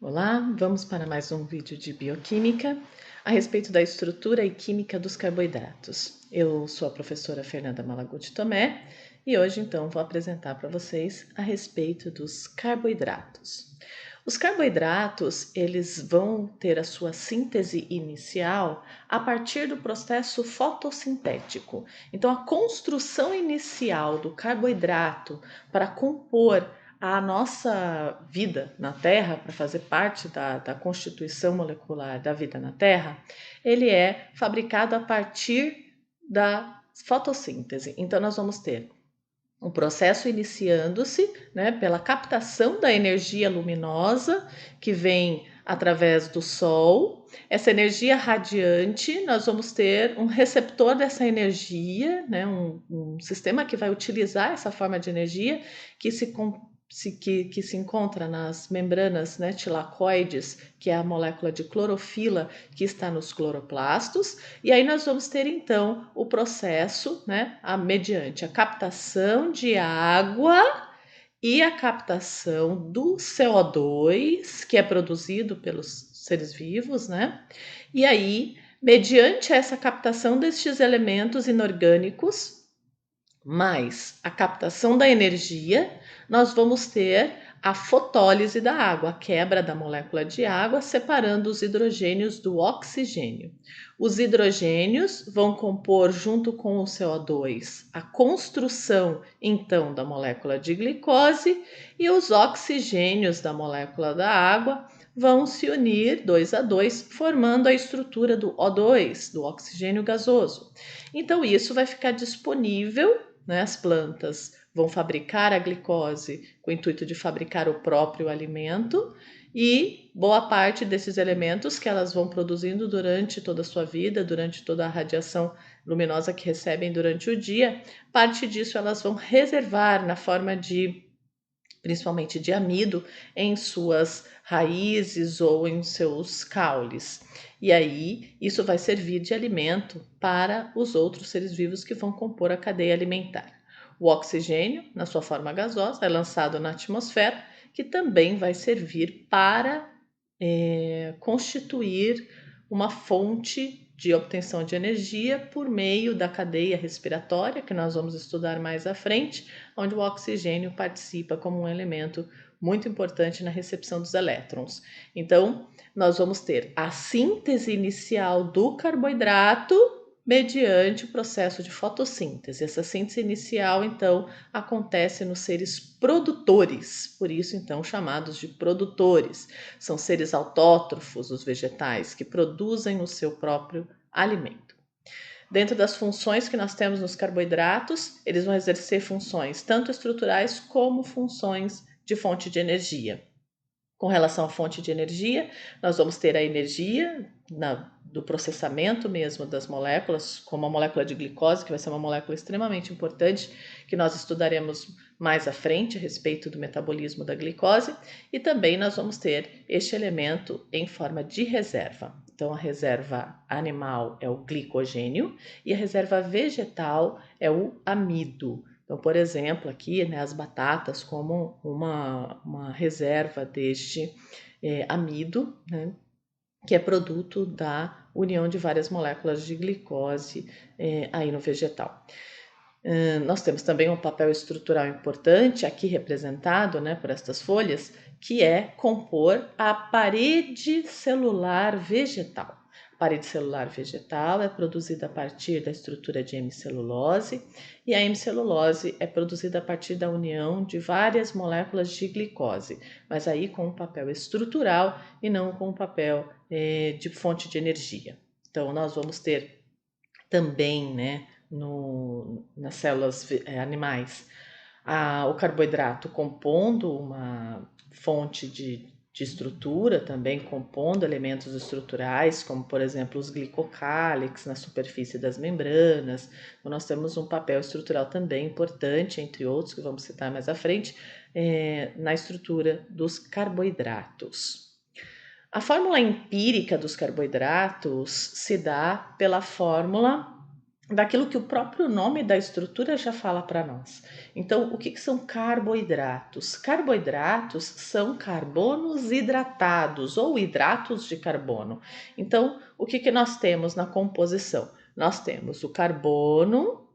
Olá, vamos para mais um vídeo de bioquímica a respeito da estrutura e química dos carboidratos. Eu sou a professora Fernanda Malaguti Tomé e hoje então vou apresentar para vocês a respeito dos carboidratos. Os carboidratos, eles vão ter a sua síntese inicial a partir do processo fotossintético. Então, a construção inicial do carboidrato para compor a nossa vida na Terra, para fazer parte da constituição molecular da vida na Terra, ele é fabricado a partir da fotossíntese. Então, nós vamos ter um processo iniciando-se, né, pela captação da energia luminosa que vem através do Sol. Essa energia radiante, nós vamos ter um receptor dessa energia, né, um sistema que vai utilizar essa forma de energia que se encontra nas membranas, né, tilacoides, que é a molécula de clorofila que está nos cloroplastos, e aí nós vamos ter então o processo, né, mediante a captação de água e a captação do CO2, que é produzido pelos seres vivos, né? E aí, mediante essa captação destes elementos inorgânicos, mais a captação da energia, nós vamos ter a fotólise da água, a quebra da molécula de água, separando os hidrogênios do oxigênio. Os hidrogênios vão compor, junto com o CO2, a construção, então, da molécula de glicose, e os oxigênios da molécula da água vão se unir 2 a 2, formando a estrutura do O2, do oxigênio gasoso. Então, isso vai ficar disponível, né? As plantas vão fabricar a glicose com o intuito de fabricar o próprio alimento, e boa parte desses elementos que elas vão produzindo durante toda a sua vida, durante toda a radiação luminosa que recebem durante o dia, parte disso elas vão reservar na forma de, principalmente de amido, em suas raízes ou em seus caules. E aí isso vai servir de alimento para os outros seres vivos que vão compor a cadeia alimentar. O oxigênio, na sua forma gasosa, é lançado na atmosfera, que também vai servir para constituir uma fonte de obtenção de energia por meio da cadeia respiratória, que nós vamos estudar mais à frente, onde o oxigênio participa como um elemento muito importante na recepção dos elétrons. Então, nós vamos ter a síntese inicial do carboidrato mediante o processo de fotossíntese. Essa síntese inicial, então, acontece nos seres produtores, por isso, então, chamados de produtores. São seres autótrofos, os vegetais, que produzem o seu próprio alimento. Dentro das funções que nós temos nos carboidratos, eles vão exercer funções tanto estruturais como funções de fonte de energia. Com relação à fonte de energia, nós vamos ter a energia do processamento mesmo das moléculas, como a molécula de glicose, que vai ser uma molécula extremamente importante, que nós estudaremos mais à frente a respeito do metabolismo da glicose, e também nós vamos ter este elemento em forma de reserva. Então, a reserva animal é o glicogênio e a reserva vegetal é o amido. Então, por exemplo, aqui, né, as batatas como uma reserva deste amido, né, que é produto da união de várias moléculas de glicose aí no vegetal. Nós temos também um papel estrutural importante, aqui representado, né, por estas folhas, que é compor a parede celular vegetal. A parede celular vegetal é produzida a partir da estrutura de hemicelulose, e a hemicelulose é produzida a partir da união de várias moléculas de glicose, mas aí com um papel estrutural e não com um papel de fonte de energia. Então, nós vamos ter também, né, nas células animais, o carboidrato compondo uma fonte de estrutura, também compondo elementos estruturais, como por exemplo os glicocálix na superfície das membranas. Então, nós temos um papel estrutural também importante, entre outros que vamos citar mais à frente, na estrutura dos carboidratos. A fórmula empírica dos carboidratos se dá pela fórmula daquilo que o próprio nome da estrutura já fala para nós. Então, o que são carboidratos? Carboidratos são carbonos hidratados ou hidratos de carbono. Então, o que nós temos na composição? Nós temos o carbono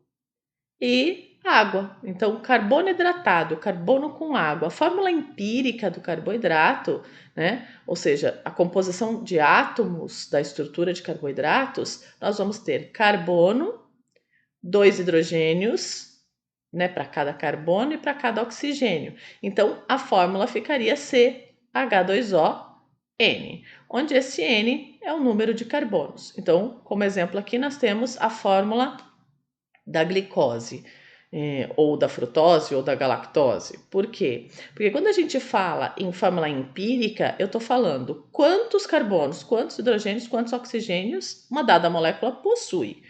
e água. Então, carbono hidratado, carbono com água. A fórmula empírica do carboidrato, né? Ou seja, a composição de átomos da estrutura de carboidratos, nós vamos ter carbono, 2 hidrogênios, né, para cada carbono e para cada oxigênio. Então, a fórmula ficaria CH2ON, onde esse N é o número de carbonos. Então, como exemplo aqui, nós temos a fórmula da glicose, ou da frutose ou da galactose. Por quê? Porque quando a gente fala em fórmula empírica, eu estou falando quantos carbonos, quantos hidrogênios, quantos oxigênios uma dada molécula possui.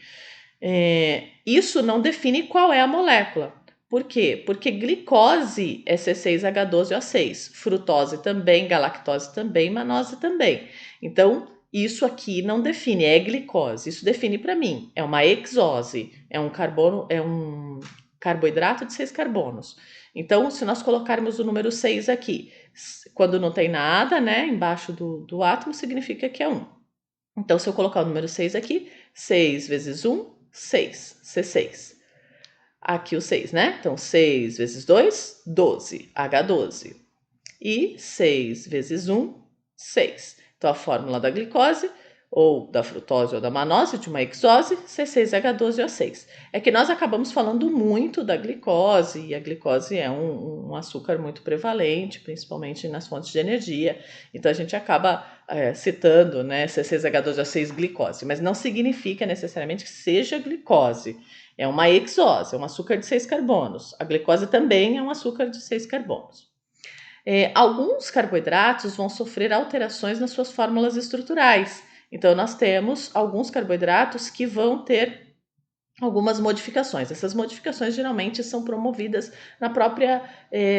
Isso não define qual é a molécula. Por quê? Porque glicose é C6H12O6, frutose também, galactose também, manose também. Então, isso aqui não define, é glicose. Isso define para mim, é uma hexose, é um carboidrato de 6 carbonos. Então, se nós colocarmos o número 6 aqui, quando não tem nada, né, embaixo do átomo, significa que é 1. Então, se eu colocar o número 6 aqui, 6 vezes 1, 6, C6. Aqui o 6, né? Então, 6 vezes 2, 12, H12. E 6 vezes 1, 6. Então, a fórmula da glicose, ou da frutose ou da manose, de uma hexose, C6H12O6. É que nós acabamos falando muito da glicose, e a glicose é um açúcar muito prevalente, principalmente nas fontes de energia. Então, a gente acaba citando, né, C6H12O6 glicose, mas não significa necessariamente que seja glicose. É uma hexose, é um açúcar de 6 carbonos. A glicose também é um açúcar de 6 carbonos. Alguns carboidratos vão sofrer alterações nas suas fórmulas estruturais. Então, nós temos alguns carboidratos que vão ter algumas modificações. Essas modificações geralmente são promovidas na própria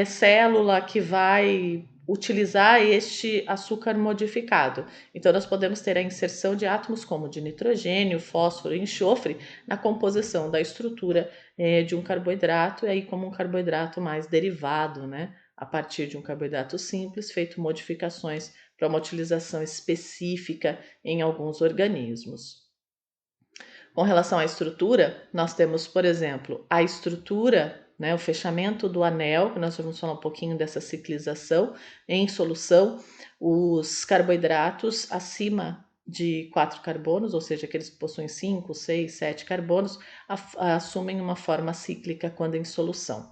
célula que vai utilizar este açúcar modificado. Então, nós podemos ter a inserção de átomos como de nitrogênio, fósforo e enxofre na composição da estrutura de um carboidrato, e aí como um carboidrato mais derivado, né? A partir de um carboidrato simples, feito modificações para uma utilização específica em alguns organismos. Com relação à estrutura, nós temos, por exemplo, a estrutura, né, o fechamento do anel, que nós vamos falar um pouquinho dessa ciclização em solução, os carboidratos acima de 4 carbonos, ou seja, aqueles que possuem 5, 6, 7 carbonos, assumem uma forma cíclica quando em solução.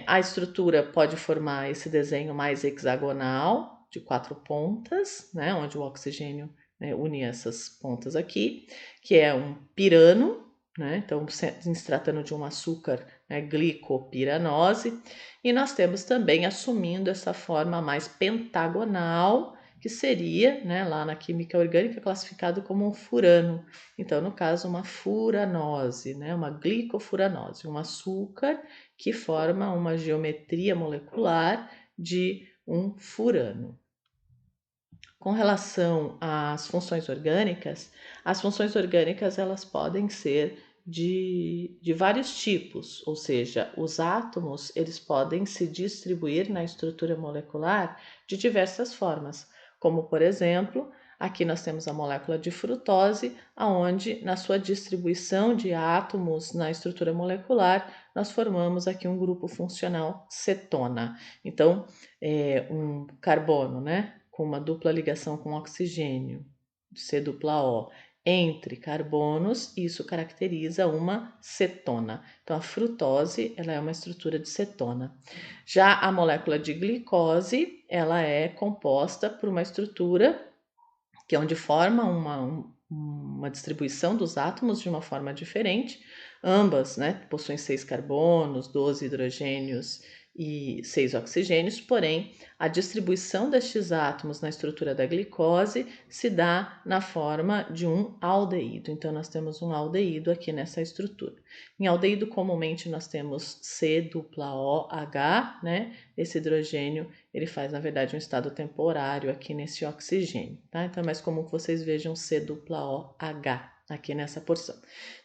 A estrutura pode formar esse desenho mais hexagonal, de 4 pontas, né, onde o oxigênio une essas pontas aqui, que é um pirano, né, então se tratando de um açúcar, né, glicopiranose, e nós temos também assumindo essa forma mais pentagonal, que seria, né, lá na química orgânica, classificado como um furano. Então, no caso, uma furanose, né, uma glicofuranose, um açúcar que forma uma geometria molecular de um furano. Com relação às funções orgânicas, elas podem ser de vários tipos, ou seja, os átomos eles podem se distribuir na estrutura molecular de diversas formas, como por exemplo, aqui nós temos a molécula de frutose, aonde na sua distribuição de átomos na estrutura molecular, nós formamos aqui um grupo funcional cetona. Então, um carbono, né? Com uma dupla ligação com oxigênio, C-O, entre carbonos, isso caracteriza uma cetona. Então, a frutose, ela é uma estrutura de cetona. Já a molécula de glicose, ela é composta por uma estrutura que é onde forma uma distribuição dos átomos de uma forma diferente. Ambas, né, possuem 6 carbonos, 12 hidrogênios e 6 oxigênios, porém, a distribuição destes átomos na estrutura da glicose se dá na forma de um aldeído. Então, nós temos um aldeído aqui nessa estrutura. Em aldeído, comumente, nós temos C-O-H, né? Esse hidrogênio, ele faz, na verdade, um estado temporário aqui nesse oxigênio, tá? Então, é mais comum que vocês vejam C-O-H. aqui nessa porção.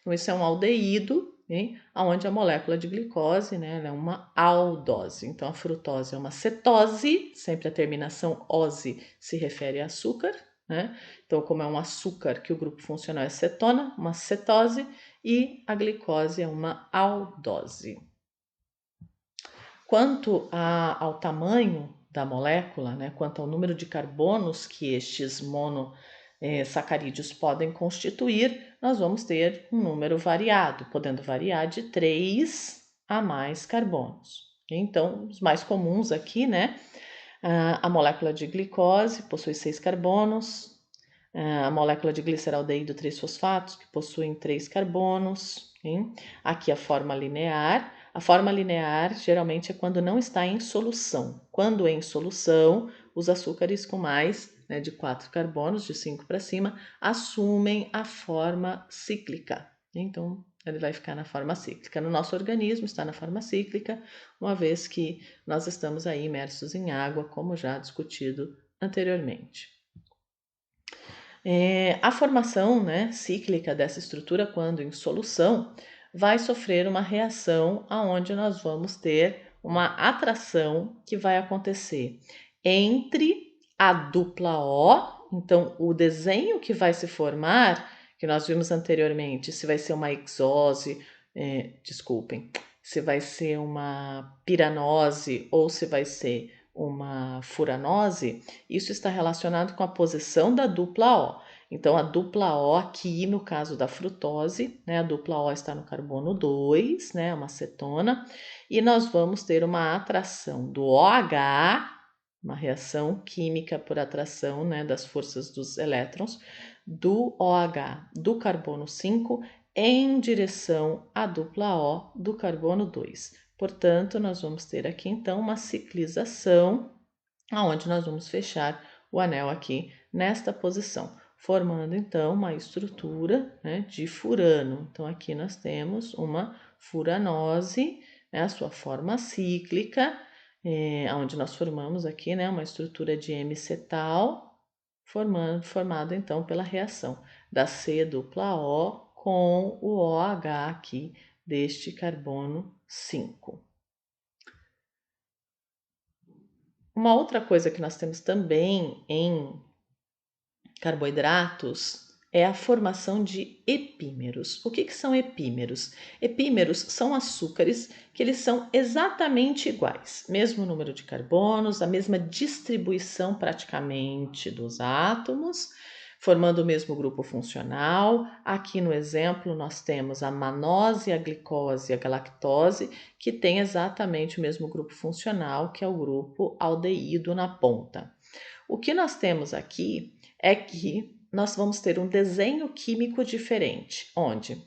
Então, isso é um aldeído, né, onde a molécula de glicose, né, ela é uma aldose. Então, a frutose é uma cetose, sempre a terminação -ose se refere a açúcar, né? Então, como é um açúcar que o grupo funcional é cetona, uma cetose, e a glicose é uma aldose. Quanto ao tamanho da molécula, né, quanto ao número de carbonos que estes monossacarídeos podem constituir, nós vamos ter um número variado, podendo variar de 3 a mais carbonos. Então, os mais comuns aqui, né, a molécula de glicose possui 6 carbonos, a molécula de gliceraldeído 3-fosfatos, que possuem 3 carbonos. Hein? Aqui a forma linear. A forma linear geralmente é quando não está em solução. Quando em solução, os açúcares com mais, né, de 4 carbonos, de 5 para cima, assumem a forma cíclica. Então, ele vai ficar na forma cíclica. No nosso organismo está na forma cíclica, uma vez que nós estamos aí imersos em água, como já discutido anteriormente. A formação, né, cíclica dessa estrutura, quando em solução, vai sofrer uma reação aonde nós vamos ter uma atração que vai acontecer entre a dupla O. Então, o desenho que vai se formar, que nós vimos anteriormente, se vai ser uma exose, se vai ser uma piranose ou se vai ser uma furanose, isso está relacionado com a posição da dupla O. Então, a dupla O aqui, no caso da frutose, né, a dupla O está no carbono 2, né, uma cetona, e nós vamos ter uma atração do OH, uma reação química por atração, né, das forças dos elétrons, do OH do carbono 5 em direção à dupla O do carbono 2. Portanto, nós vamos ter aqui então uma ciclização, aonde nós vamos fechar o anel aqui nesta posição, formando então uma estrutura, né, de furano. Então, aqui nós temos uma furanose, né, a sua forma cíclica, onde nós formamos aqui, né, uma estrutura de M-cetal, formada então pela reação da C-dupla-O com o OH aqui deste carbono 5. Uma outra coisa que nós temos também em carboidratos é a formação de epímeros. O que são epímeros? Epímeros são açúcares que eles são exatamente iguais, mesmo número de carbonos, a mesma distribuição praticamente dos átomos, formando o mesmo grupo funcional. Aqui no exemplo nós temos a manose, a glicose e a galactose, que tem exatamente o mesmo grupo funcional, que é o grupo aldeído na ponta. O que nós temos aqui é que nós vamos ter um desenho químico diferente, onde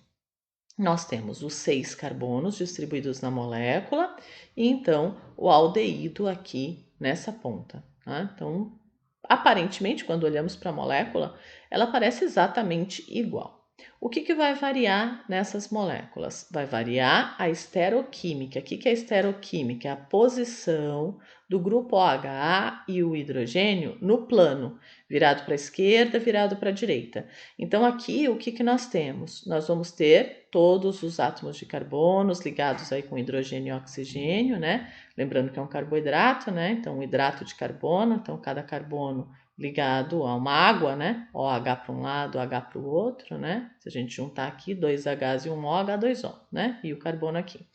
nós temos os 6 carbonos distribuídos na molécula e então o aldeído aqui nessa ponta. Tá? Então, aparentemente, quando olhamos para a molécula, ela parece exatamente igual. O que vai variar nessas moléculas? Vai variar a esteroquímica. O que é esteroquímica? É a posição do grupo OH e o hidrogênio no plano, virado para a esquerda, virado para a direita. Então, aqui, o que nós temos? Nós vamos ter todos os átomos de carbonos ligados aí com hidrogênio e oxigênio, né? Lembrando que é um carboidrato, né? Então, um hidrato de carbono, então cada carbono ligado a uma água, né? OH para um lado, OH para o outro, né? Se a gente juntar aqui, 2 Hs e um O, H2O, né? E o carbono aqui.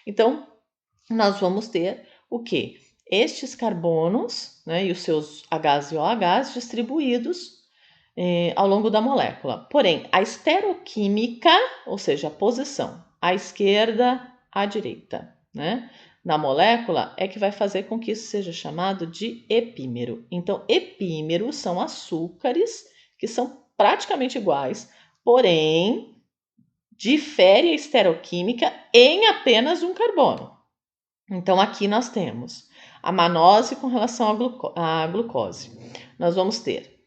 Então, nós vamos ter o quê? Estes carbonos, né? E os seus Hs e OHs distribuídos ao longo da molécula. Porém, a esteroquímica, ou seja, a posição à esquerda, à direita, né? Na molécula é que vai fazer com que isso seja chamado de epímero. Então, epímeros são açúcares que são praticamente iguais, porém difere a esteroquímica em apenas um carbono. Então, aqui nós temos a manose com relação à glucose. Nós vamos ter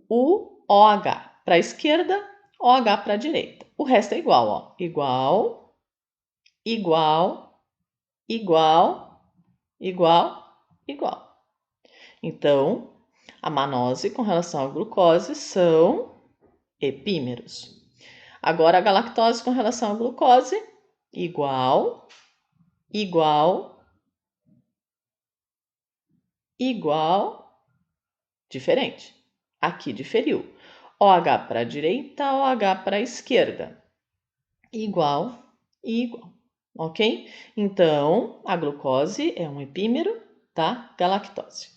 o OH para a esquerda, OH para a direita. O resto é igual, ó. Igual, igual, igual, igual, igual. Então, a manose com relação à glucose são epímeros. Agora, a galactose com relação à glucose, igual, diferente. Aqui diferiu. OH para a direita, OH para a esquerda. Igual e igual, ok? Então, a glucose é um epímero da galactose.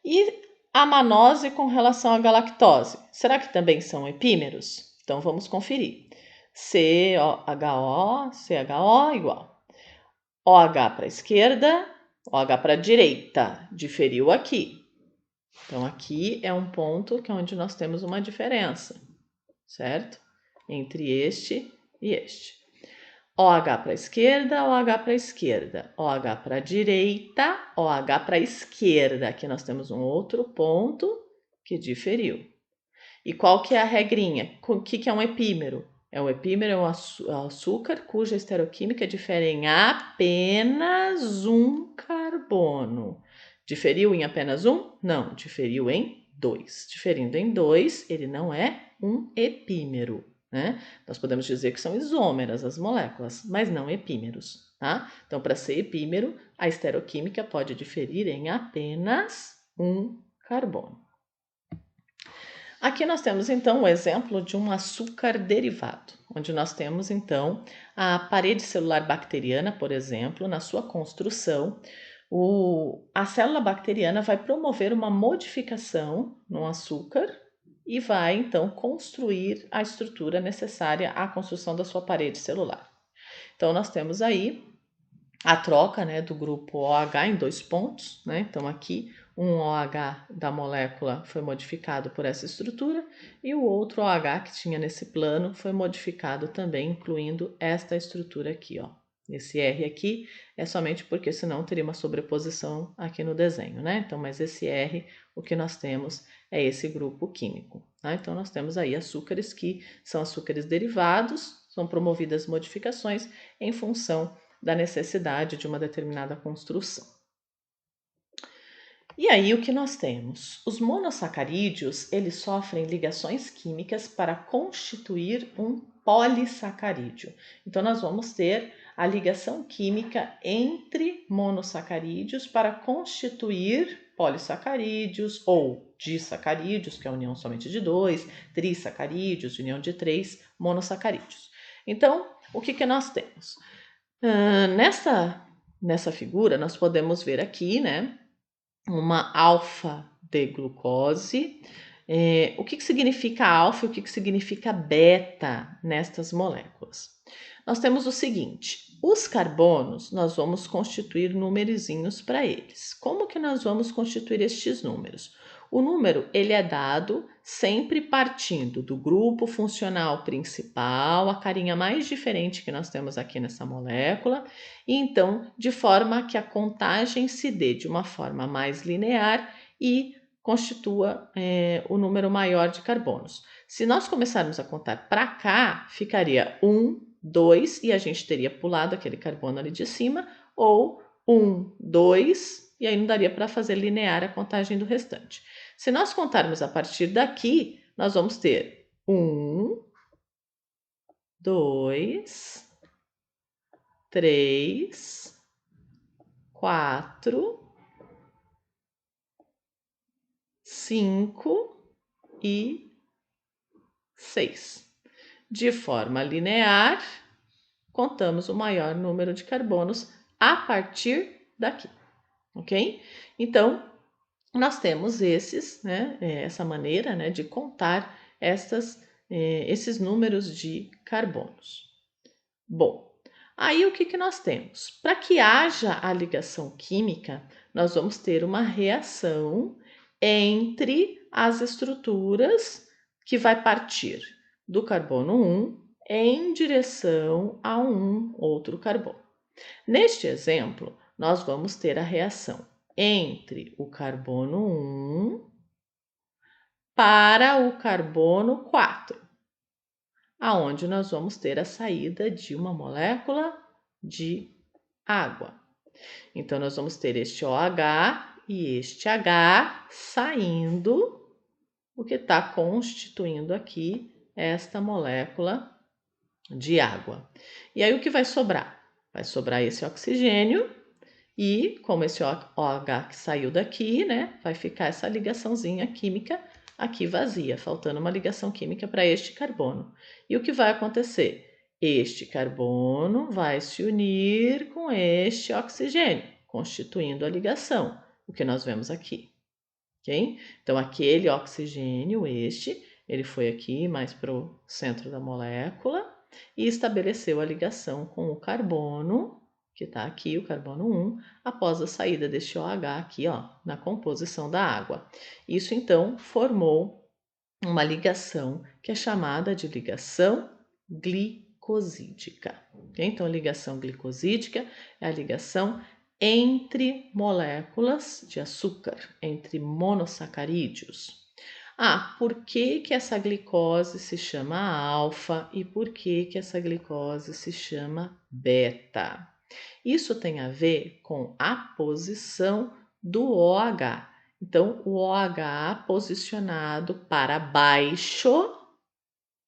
E a manose com relação à galactose, será que também são epímeros? Então, vamos conferir. CHO igual. OH para a esquerda, OH para a direita. Diferiu aqui. Então, aqui é um ponto que é onde nós temos uma diferença, certo? Entre este e este. OH para a esquerda, OH para a esquerda. OH para a direita, OH para a esquerda. Aqui nós temos um outro ponto que diferiu. E qual que é a regrinha? O que é um epímero? Um epímero é um açúcar cuja estereoquímica difere em apenas um carbono. Diferiu em apenas um? Não, diferiu em 2. Diferindo em 2, ele não é um epímero, né? Nós podemos dizer que são isômeras as moléculas, mas não epímeros, tá? Então, para ser epímero, a estereoquímica pode diferir em apenas um carbono. Aqui nós temos então o exemplo de um açúcar derivado, onde nós temos então a parede celular bacteriana, por exemplo, na sua construção, a célula bacteriana vai promover uma modificação no açúcar e vai então construir a estrutura necessária à construção da sua parede celular. Então nós temos aí a troca, né, do grupo OH em 2 pontos, né? Então aqui um OH da molécula foi modificado por essa estrutura e o outro OH que tinha nesse plano foi modificado também, incluindo esta estrutura aqui, ó. Esse R aqui é somente porque senão teria uma sobreposição aqui no desenho, né? Então, mas esse R, o que nós temos é esse grupo químico, tá? Então, nós temos aí açúcares que são açúcares derivados, são promovidas modificações em função da necessidade de uma determinada construção. E aí o que nós temos? Os monossacarídeos, eles sofrem ligações químicas para constituir um polissacarídeo. Então nós vamos ter a ligação química entre monossacarídeos para constituir polissacarídeos ou disacarídeos, que é a união somente de 2, trissacarídeos, união de 3 monossacarídeos. Então, o que nós temos? Nessa figura, nós podemos ver aqui, né, uma alfa-D-glucose. O que significa alfa e o que significa beta nestas moléculas? Nós temos o seguinte, os carbonos, nós vamos constituir numerozinhos para eles. Como que nós vamos constituir estes números? O número, ele é dado sempre partindo do grupo funcional principal, a carinha mais diferente que nós temos aqui nessa molécula, e então, de forma que a contagem se dê de uma forma mais linear e constitua o número maior de carbonos. Se nós começarmos a contar para cá, ficaria 1, 2, e a gente teria pulado aquele carbono ali de cima, ou 1, 2, e aí não daria para fazer linear a contagem do restante. Se nós contarmos a partir daqui, nós vamos ter 1, 2, 3, 4, 5 e 6. De forma linear, contamos o maior número de carbonos a partir daqui, ok? Então, nós temos essa maneira, né, de contar esses números de carbonos. Bom, aí o que nós temos? Para que haja a ligação química, nós vamos ter uma reação entre as estruturas que vai partir do carbono 1 em direção a um outro carbono. Neste exemplo, nós vamos ter a reação entre o carbono 1 para o carbono 4, aonde nós vamos ter a saída de uma molécula de água. Então, nós vamos ter este OH e este H saindo, o que está constituindo aqui esta molécula de água. E aí o que vai sobrar? Vai sobrar esse oxigênio e como esse OH que saiu daqui, né, vai ficar essa ligaçãozinha química aqui vazia, faltando uma ligação química para este carbono. E o que vai acontecer? Este carbono vai se unir com este oxigênio, constituindo a ligação, o que nós vemos aqui. Ok? Então, aquele oxigênio, ele foi aqui mais para o centro da molécula e estabeleceu a ligação com o carbono, que está aqui, o carbono 1, após a saída deste OH aqui, ó, na composição da água. Isso, então, formou uma ligação que é chamada de ligação glicosídica. Okay? Então, a ligação glicosídica é a ligação entre moléculas de açúcar, entre monossacarídeos. Por que essa glicose se chama alfa e por que essa glicose se chama beta? Isso tem a ver com a posição do OH. Então, o OH posicionado para baixo,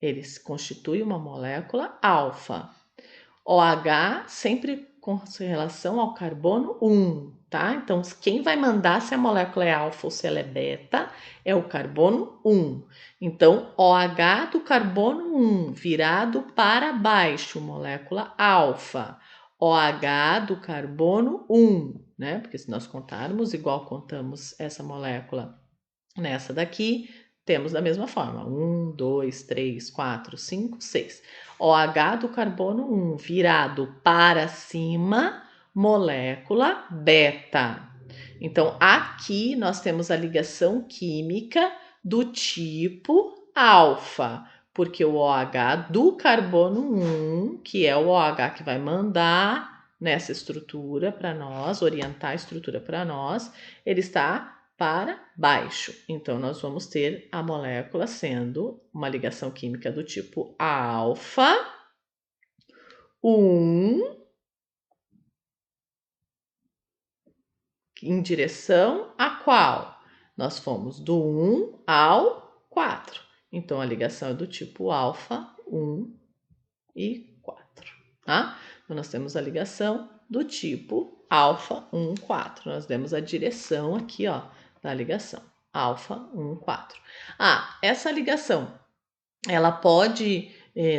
ele constitui uma molécula alfa. OH sempre com relação ao carbono 1, tá? Então, quem vai mandar se a molécula é alfa ou se ela é beta é o carbono 1. Então, OH do carbono 1 virado para baixo, molécula alfa. OH do carbono 1, né? Porque se nós contarmos igual contamos essa molécula nessa daqui, temos da mesma forma, 1, 2, 3, 4, 5, 6. OH do carbono 1 virado para cima, molécula beta. Então, aqui nós temos a ligação química do tipo alfa, porque o OH do carbono 1, que é o OH que vai mandar nessa estrutura para nós, orientar a estrutura para nós, ele está para baixo. Então, nós vamos ter a molécula sendo uma ligação química do tipo alfa, 1, em direção a qual? Nós fomos do 1 ao 4. Então, a ligação é do tipo alfa, 1 e 4. Tá? Então, nós temos a ligação do tipo alfa, 1, 4. Nós demos a direção aqui, ó, da ligação. Alfa 1, 4. Essa ligação, ela pode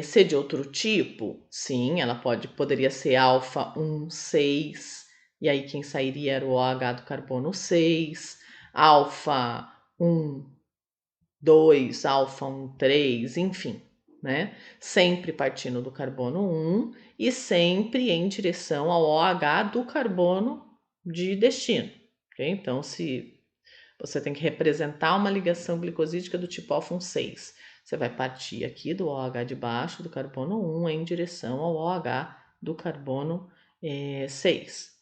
ser de outro tipo? Sim, ela poderia ser alfa 1, 6, e aí quem sairia era o OH do carbono 6, alfa 1, 2, alfa 1, 3, enfim, né? Sempre partindo do carbono 1 e sempre em direção ao OH do carbono de destino. Okay? Então, se você tem que representar uma ligação glicosídica do tipo alfa 1, 6. Você vai partir aqui do OH de baixo do carbono 1 em direção ao OH do carbono 6.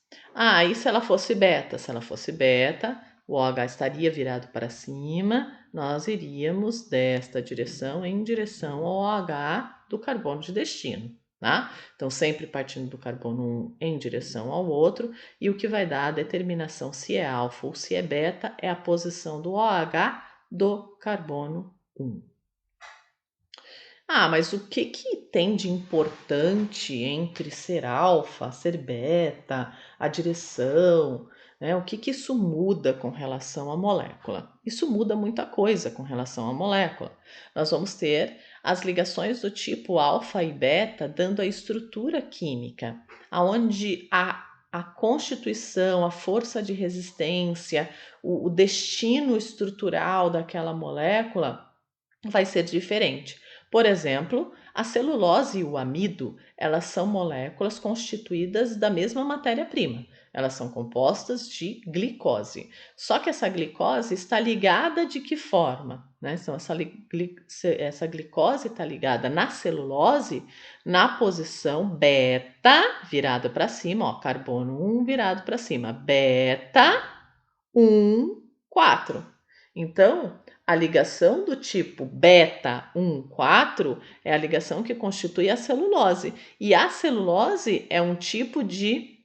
E se ela fosse beta? Se ela fosse beta, o OH estaria virado para cima, nós iríamos desta direção em direção ao OH do carbono de destino. Tá? Então, sempre partindo do carbono 1 em direção ao outro, e o que vai dar a determinação se é alfa ou se é beta é a posição do OH do carbono 1. Mas o que tem de importante entre ser alfa, ser beta, a direção, né? O que isso muda com relação à molécula? Isso muda muita coisa com relação à molécula. Nós vamos ter as ligações do tipo alfa e beta dando a estrutura química, aonde a constituição, a força de resistência, o destino estrutural daquela molécula vai ser diferente. Por exemplo, a celulose e o amido, elas são moléculas constituídas da mesma matéria-prima. Elas são compostas de glicose. Só que essa glicose está ligada de que forma? Né? Então, essa glicose está ligada na celulose na posição beta, virada para cima, ó, carbono 1 virado para cima, beta 1, 4. Então, a ligação do tipo beta 1, 4 é a ligação que constitui a celulose. E a celulose é um tipo de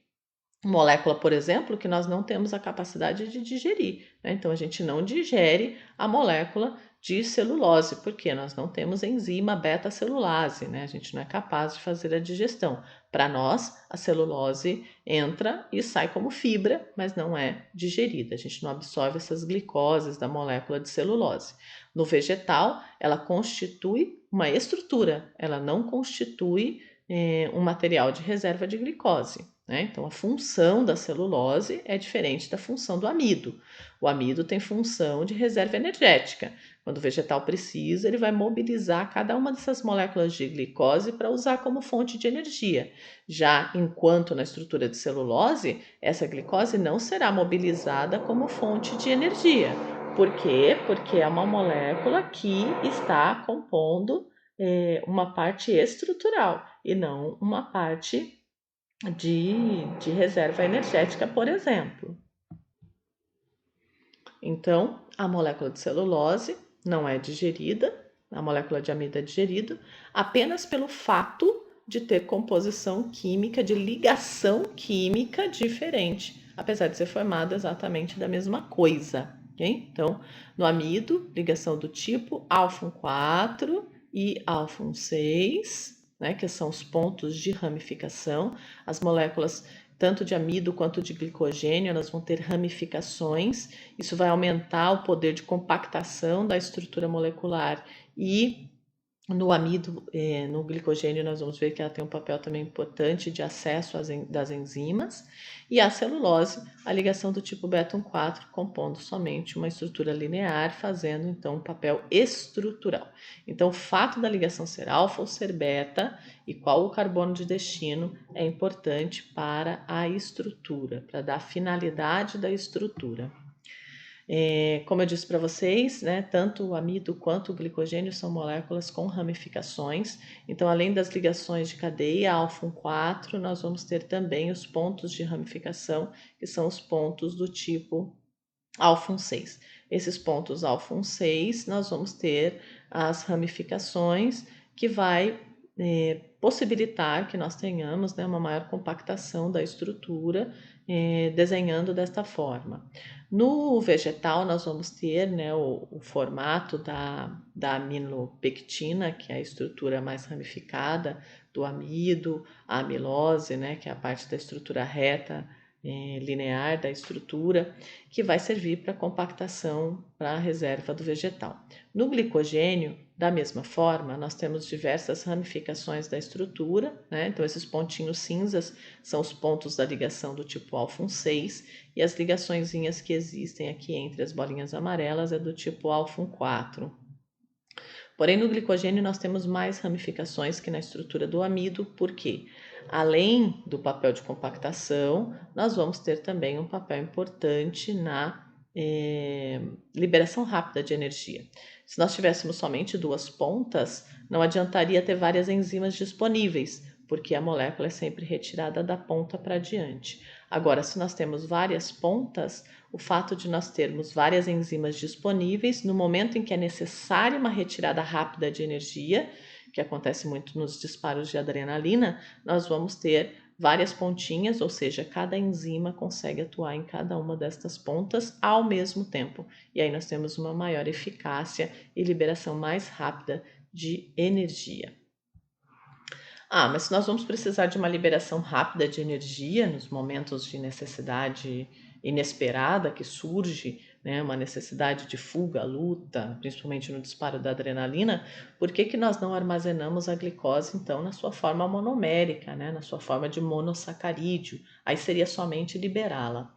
molécula, por exemplo, que nós não temos a capacidade de digerir. Né? Então, a gente não digere a molécula de celulose, porque nós não temos enzima beta-celulase, né? A gente não é capaz de fazer a digestão. Para nós, a celulose entra e sai como fibra, mas não é digerida. A gente não absorve essas glicoses da molécula de celulose. No vegetal, ela constitui uma estrutura, ela não constitui um material de reserva de glicose. Né? Então, a função da celulose é diferente da função do amido. O amido tem função de reserva energética. Quando o vegetal precisa, ele vai mobilizar cada uma dessas moléculas de glicose para usar como fonte de energia. Já enquanto na estrutura de celulose, essa glicose não será mobilizada como fonte de energia. Por quê? Porque é uma molécula que está compondo uma parte estrutural e não uma parte de reserva energética, por exemplo. Então, a molécula de celulose não é digerida, a molécula de amido é digerida apenas pelo fato de ter composição química, de ligação química diferente, apesar de ser formada exatamente da mesma coisa. Okay? Então, no amido, ligação do tipo alfa 4 e alfa 6, né, que são os pontos de ramificação. As moléculas tanto de amido quanto de glicogênio, elas vão ter ramificações. Isso vai aumentar o poder de compactação da estrutura molecular e no amido, no glicogênio, nós vamos ver que ela tem um papel também importante de acesso das enzimas. E a celulose, a ligação do tipo beta-1,4, compondo somente uma estrutura linear, fazendo então um papel estrutural. Então, o fato da ligação ser alfa ou ser beta e qual o carbono de destino é importante para a estrutura, para dar finalidade da estrutura. Como eu disse para vocês, né, tanto o amido quanto o glicogênio são moléculas com ramificações. Então, além das ligações de cadeia alfa 4, nós vamos ter também os pontos de ramificação, que são os pontos do tipo alfa 6. Esses pontos alfa 6, nós vamos ter as ramificações que vai possibilitar que nós tenhamos, né, uma maior compactação da estrutura, desenhando desta forma. No vegetal, nós vamos ter, né, o formato da aminopectina, que é a estrutura mais ramificada do amido, a amilose, né, que é a parte da estrutura reta, linear da estrutura, que vai servir para compactação para a reserva do vegetal. No glicogênio, da mesma forma, nós temos diversas ramificações da estrutura, né? Então, esses pontinhos cinzas são os pontos da ligação do tipo alfa 6 e as ligaçõezinhas que existem aqui entre as bolinhas amarelas é do tipo alfa 4. Porém, no glicogênio nós temos mais ramificações que na estrutura do amido, porque além do papel de compactação, nós vamos ter também um papel importante na liberação rápida de energia. Se nós tivéssemos somente duas pontas, não adiantaria ter várias enzimas disponíveis, porque a molécula é sempre retirada da ponta para diante. Agora, se nós temos várias pontas, o fato de nós termos várias enzimas disponíveis, no momento em que é necessária uma retirada rápida de energia, que acontece muito nos disparos de adrenalina, nós vamos ter várias pontinhas, ou seja, cada enzima consegue atuar em cada uma destas pontas ao mesmo tempo. E aí nós temos uma maior eficácia e liberação mais rápida de energia. Mas se nós vamos precisar de uma liberação rápida de energia nos momentos de necessidade inesperada que surge, né, uma necessidade de fuga, luta, principalmente no disparo da adrenalina, por que nós não armazenamos a glicose, então, na sua forma monomérica, né, na sua forma de monossacarídeo? Aí seria somente liberá-la.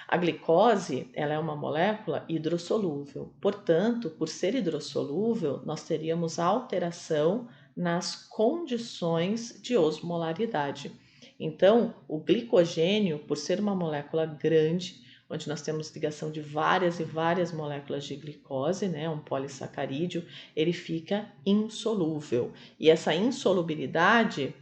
A glicose, ela é uma molécula hidrossolúvel, portanto, por ser hidrossolúvel, nós teríamos alteração nas condições de osmolaridade. Então, o glicogênio, por ser uma molécula grande, onde nós temos ligação de várias e várias moléculas de glicose, né, um polissacarídeo, ele fica insolúvel. E essa insolubilidade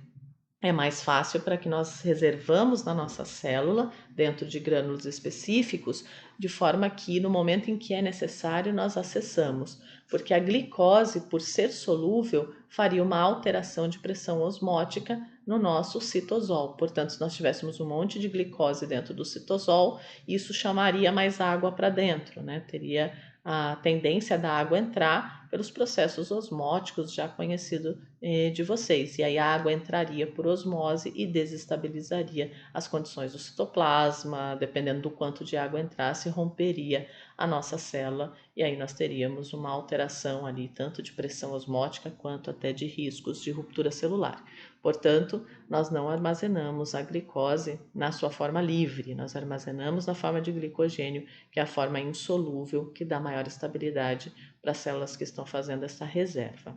é mais fácil para que nós reservamos na nossa célula, dentro de grânulos específicos, de forma que no momento em que é necessário nós acessamos, porque a glicose, por ser solúvel, faria uma alteração de pressão osmótica no nosso citosol. Portanto, se nós tivéssemos um monte de glicose dentro do citosol, isso chamaria mais água para dentro, né? Teria a tendência da água entrar pelos processos osmóticos já conhecidos de vocês. E aí a água entraria por osmose e desestabilizaria as condições do citoplasma, dependendo do quanto de água entrasse, romperia a nossa célula e aí nós teríamos uma alteração ali, tanto de pressão osmótica quanto até de riscos de ruptura celular. Portanto, nós não armazenamos a glicose na sua forma livre, nós armazenamos na forma de glicogênio, que é a forma insolúvel, que dá maior estabilidade para as células que estão fazendo essa reserva.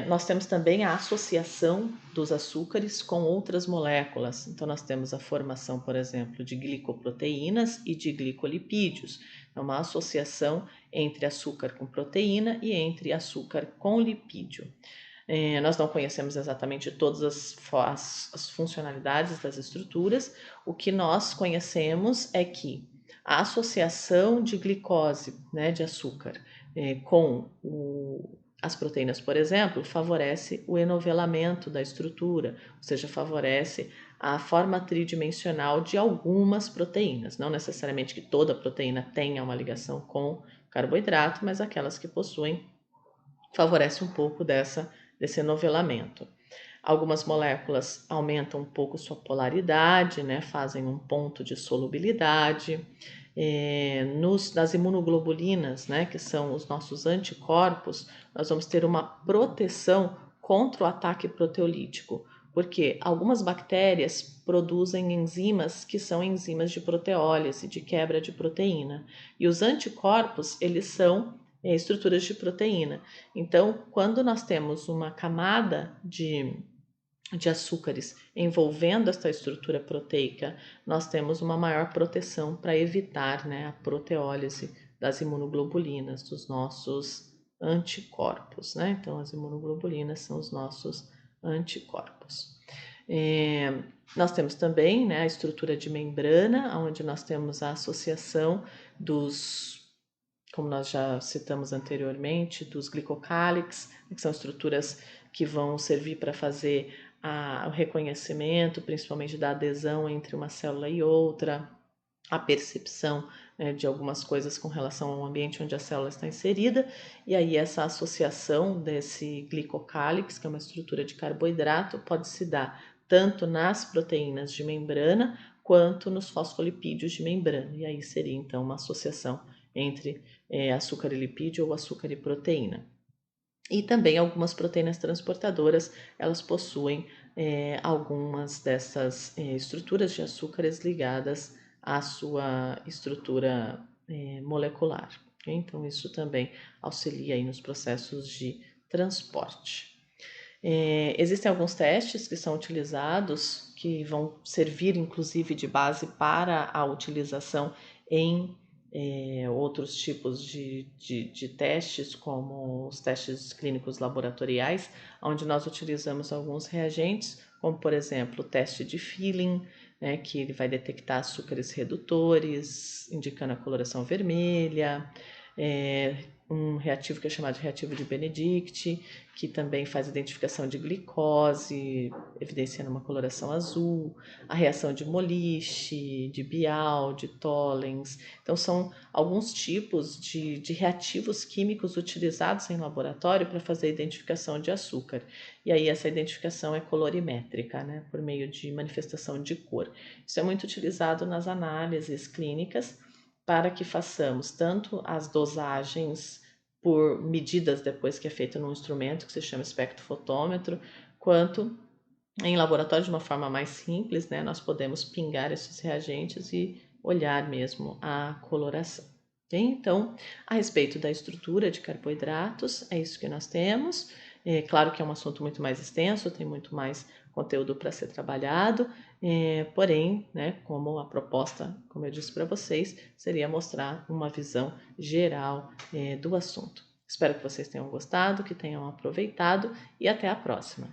Nós temos também a associação dos açúcares com outras moléculas. Então, nós temos a formação, por exemplo, de glicoproteínas e de glicolipídios. É uma associação entre açúcar com proteína e entre açúcar com lipídio. Nós não conhecemos exatamente todas as funcionalidades das estruturas. O que nós conhecemos é que a associação de glicose, né, de açúcar, com as proteínas, por exemplo, favorece o enovelamento da estrutura, ou seja, favorece a forma tridimensional de algumas proteínas. Não necessariamente que toda proteína tenha uma ligação com carboidrato, mas aquelas que possuem, favorece um pouco desse enovelamento. Algumas moléculas aumentam um pouco sua polaridade, né, fazem um ponto de solubilidade. Das imunoglobulinas, né, que são os nossos anticorpos, nós vamos ter uma proteção contra o ataque proteolítico, porque algumas bactérias produzem enzimas que são enzimas de proteólise, de quebra de proteína, e os anticorpos, eles são estruturas de proteína. Então, quando nós temos uma camada de açúcares envolvendo esta estrutura proteica, nós temos uma maior proteção para evitar, né, a proteólise das imunoglobulinas, dos nossos anticorpos, né? Então, as imunoglobulinas são os nossos anticorpos. Nós temos também, né, a estrutura de membrana, onde nós temos a associação como nós já citamos anteriormente, dos glicocálix, que são estruturas que vão servir para fazer o reconhecimento, principalmente da adesão entre uma célula e outra, a percepção, né, de algumas coisas com relação ao ambiente onde a célula está inserida, e aí essa associação desse glicocálix, que é uma estrutura de carboidrato, pode se dar tanto nas proteínas de membrana quanto nos fosfolipídios de membrana, e aí seria então uma associação entre açúcar e lipídio ou açúcar e proteína. E também algumas proteínas transportadoras, elas possuem algumas dessas estruturas de açúcares ligadas à sua estrutura molecular. Okay? Então, isso também auxilia aí nos processos de transporte. Existem alguns testes que são utilizados, que vão servir inclusive de base para a utilização em outros tipos de testes, como os testes clínicos laboratoriais, onde nós utilizamos alguns reagentes, como por exemplo o teste de Filling, né, que ele vai detectar açúcares redutores, indicando a coloração vermelha, um reativo que é chamado de reativo de Benedict, que também faz identificação de glicose, evidenciando uma coloração azul, a reação de Moliche, de Bial, de Tollens. Então, são alguns tipos de reativos químicos utilizados em laboratório para fazer a identificação de açúcar. E aí, essa identificação é colorimétrica, né, por meio de manifestação de cor. Isso é muito utilizado nas análises clínicas para que façamos tanto as dosagens por medidas depois que é feito num instrumento que se chama espectrofotômetro, quanto em laboratório de uma forma mais simples, né, nós podemos pingar esses reagentes e olhar mesmo a coloração. Então, a respeito da estrutura de carboidratos, é isso que nós temos. É claro que é um assunto muito mais extenso, tem muito mais conteúdo para ser trabalhado, porém, né, como a proposta, como eu disse para vocês, seria mostrar uma visão geral do assunto. Espero que vocês tenham gostado, que tenham aproveitado e até a próxima.